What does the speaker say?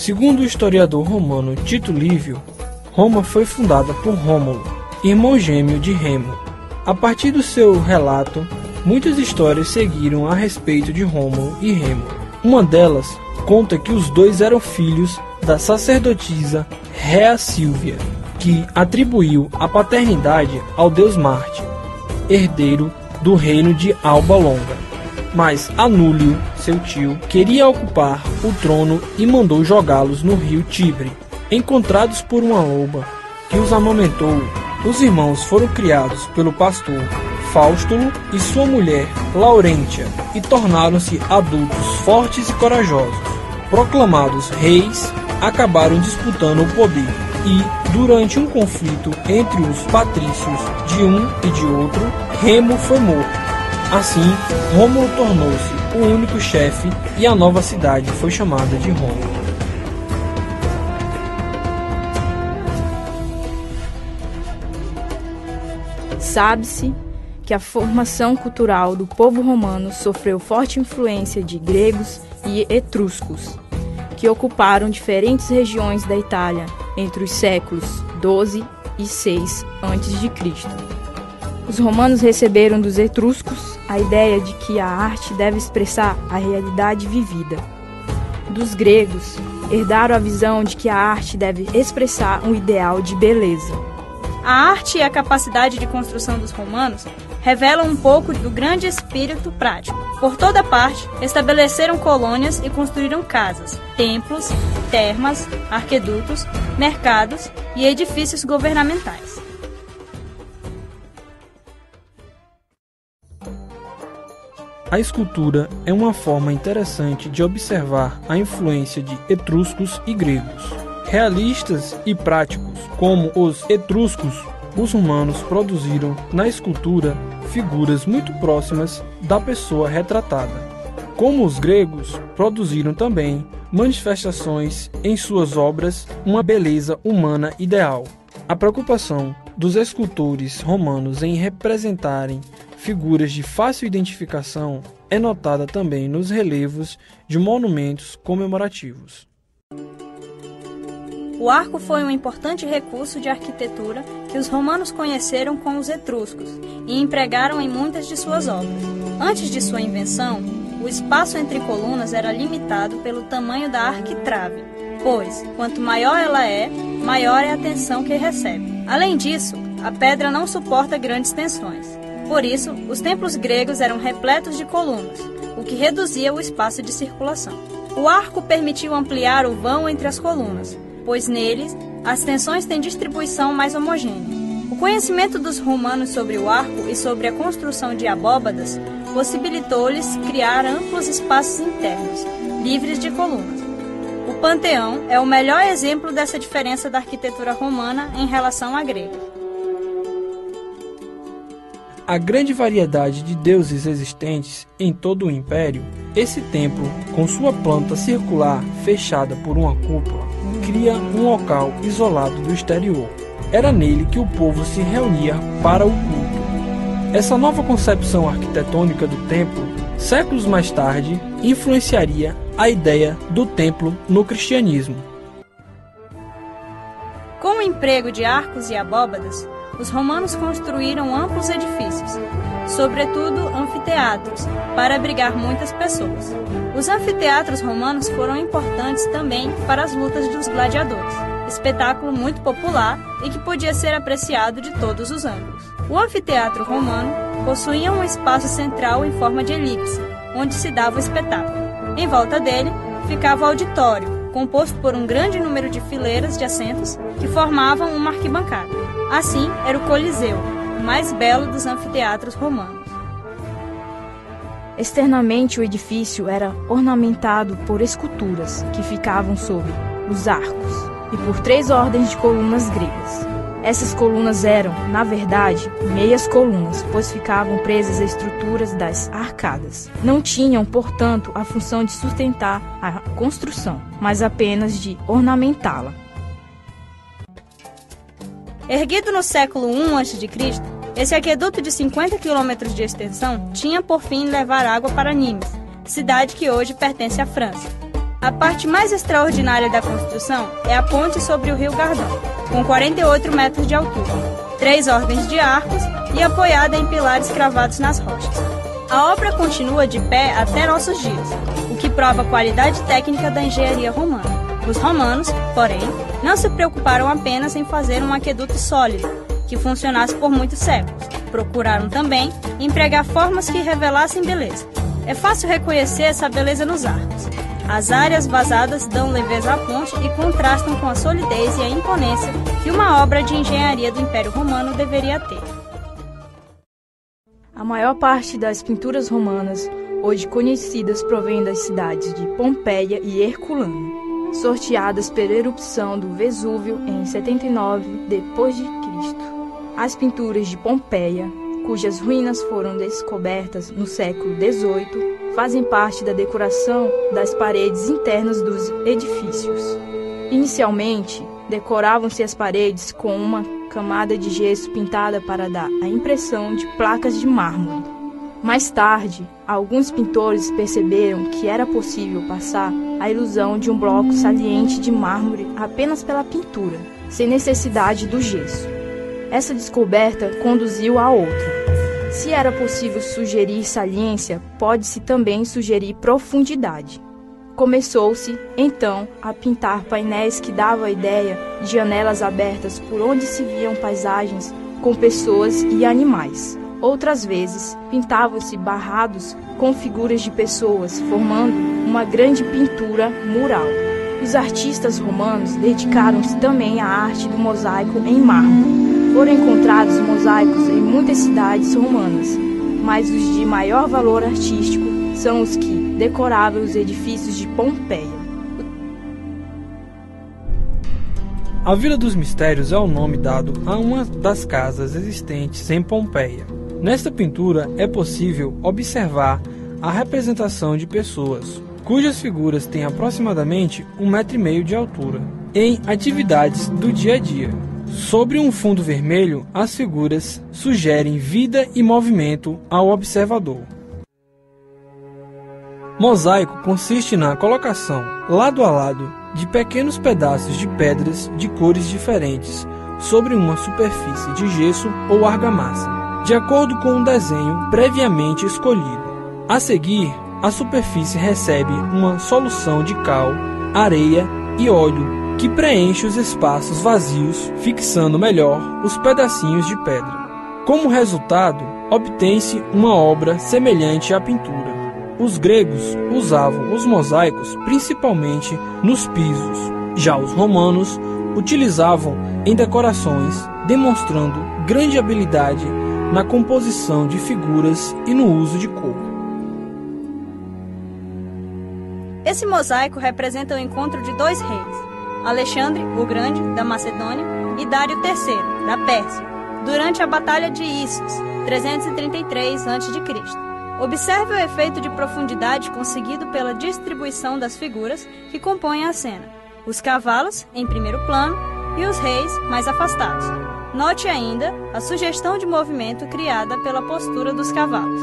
Segundo o historiador romano Tito Livio, Roma foi fundada por Rômulo, irmão gêmeo de Remo. A partir do seu relato, muitas histórias seguiram a respeito de Rômulo e Remo. Uma delas conta que os dois eram filhos da sacerdotisa Rhea Silvia, que atribuiu a paternidade ao deus Marte, herdeiro do reino de Alba Longa. Mas Anúlio, seu tio, queria ocupar o trono e mandou jogá-los no rio Tibre. Encontrados por uma loba que os amamentou, os irmãos foram criados pelo pastor Faustulo e sua mulher Laurentia e tornaram-se adultos fortes e corajosos. Proclamados reis, acabaram disputando o poder e, durante um conflito entre os patrícios de um e de outro, Remo foi morto. Assim, Rômulo tornou-se o único chefe e a nova cidade foi chamada de Roma. Sabe-se que a formação cultural do povo romano sofreu forte influência de gregos e etruscos, que ocuparam diferentes regiões da Itália entre os séculos 12 e 6 a.C. Os romanos receberam dos etruscos a ideia de que a arte deve expressar a realidade vivida. Dos gregos, herdaram a visão de que a arte deve expressar um ideal de beleza. A arte e a capacidade de construção dos romanos revelam um pouco do grande espírito prático. Por toda parte, estabeleceram colônias e construíram casas, templos, termas, arquedutos, mercados e edifícios governamentais. A escultura é uma forma interessante de observar a influência de etruscos e gregos. Realistas e práticos, como os etruscos, os romanos produziram na escultura figuras muito próximas da pessoa retratada. Como os gregos, produziram também manifestações em suas obras uma beleza humana ideal. A preocupação dos escultores romanos em representarem figuras de fácil identificação é notada também nos relevos de monumentos comemorativos. O arco foi um importante recurso de arquitetura que os romanos conheceram com os etruscos e empregaram em muitas de suas obras. Antes de sua invenção, o espaço entre colunas era limitado pelo tamanho da arquitrave, pois, quanto maior ela é, maior é a tensão que recebe. Além disso, a pedra não suporta grandes tensões. Por isso, os templos gregos eram repletos de colunas, o que reduzia o espaço de circulação. O arco permitiu ampliar o vão entre as colunas, pois neles as tensões têm distribuição mais homogênea. O conhecimento dos romanos sobre o arco e sobre a construção de abóbadas possibilitou-lhes criar amplos espaços internos, livres de colunas. O Panteão é o melhor exemplo dessa diferença da arquitetura romana em relação à grega. A grande variedade de deuses existentes em todo o império, esse templo, com sua planta circular fechada por uma cúpula, cria um local isolado do exterior. Era nele que o povo se reunia para o culto. Essa nova concepção arquitetônica do templo, séculos mais tarde, influenciaria a ideia do templo no cristianismo. Com o emprego de arcos e abóbadas, os romanos construíram amplos edifícios, sobretudo anfiteatros, para abrigar muitas pessoas. Os anfiteatros romanos foram importantes também para as lutas dos gladiadores, espetáculo muito popular e que podia ser apreciado de todos os ângulos. O anfiteatro romano possuía um espaço central em forma de elipse, onde se dava o espetáculo. Em volta dele ficava o auditório, composto por um grande número de fileiras de assentos que formavam uma arquibancada. Assim, era o Coliseu, o mais belo dos anfiteatros romanos. Externamente, o edifício era ornamentado por esculturas que ficavam sobre os arcos e por 3 ordens de colunas gregas. Essas colunas eram, na verdade, meias colunas, pois ficavam presas a estruturas das arcadas. Não tinham, portanto, a função de sustentar a construção, mas apenas de ornamentá-la. Erguido no século I a.C., esse aqueduto de 50 km de extensão tinha por fim levar água para Nimes, cidade que hoje pertence à França. A parte mais extraordinária da construção é a ponte sobre o rio Gardão, com 48 metros de altura, 3 ordens de arcos e apoiada em pilares cravados nas rochas. A obra continua de pé até nossos dias, o que prova a qualidade técnica da engenharia romana. Os romanos, porém, não se preocuparam apenas em fazer um aqueduto sólido, que funcionasse por muitos séculos. Procuraram também empregar formas que revelassem beleza. É fácil reconhecer essa beleza nos arcos. As áreas vazadas dão leveza à ponte e contrastam com a solidez e a imponência que uma obra de engenharia do Império Romano deveria ter. A maior parte das pinturas romanas, hoje conhecidas, provém das cidades de Pompeia e Herculano, sorteadas pela erupção do Vesúvio em 79 d.C. As pinturas de Pompeia, cujas ruínas foram descobertas no século XVIII, fazem parte da decoração das paredes internas dos edifícios. Inicialmente, decoravam-se as paredes com uma camada de gesso pintada para dar a impressão de placas de mármore. Mais tarde, alguns pintores perceberam que era possível passar a ilusão de um bloco saliente de mármore apenas pela pintura, sem necessidade do gesso. Essa descoberta conduziu a outra. Se era possível sugerir saliência, pode-se também sugerir profundidade. Começou-se, então, a pintar painéis que davam a ideia de janelas abertas por onde se viam paisagens com pessoas e animais. Outras vezes, pintavam-se barrados com figuras de pessoas, formando uma grande pintura mural. Os artistas romanos dedicaram-se também à arte do mosaico em mármore. Foram encontrados mosaicos em muitas cidades romanas, mas os de maior valor artístico são os que decoravam os edifícios de Pompeia. A Vila dos Mistérios é o nome dado a uma das casas existentes em Pompeia. Nesta pintura é possível observar a representação de pessoas, cujas figuras têm aproximadamente 1,5 metro de altura, em atividades do dia a dia. Sobre um fundo vermelho, as figuras sugerem vida e movimento ao observador. Mosaico consiste na colocação, lado a lado, de pequenos pedaços de pedras de cores diferentes sobre uma superfície de gesso ou argamassa, de acordo com um desenho previamente escolhido. A seguir, a superfície recebe uma solução de cal, areia e óleo que preenche os espaços vazios, fixando melhor os pedacinhos de pedra. Como resultado, obtém-se uma obra semelhante à pintura. Os gregos usavam os mosaicos principalmente nos pisos, já os romanos utilizavam em decorações, demonstrando grande habilidade na composição de figuras e no uso de cor. Esse mosaico representa o encontro de 2 reis, Alexandre o Grande, da Macedônia, e Dário III, da Pérsia, durante a Batalha de Issos, 333 a.C. Observe o efeito de profundidade conseguido pela distribuição das figuras que compõem a cena. Os cavalos, em primeiro plano, e os reis, mais afastados. Note ainda a sugestão de movimento criada pela postura dos cavalos.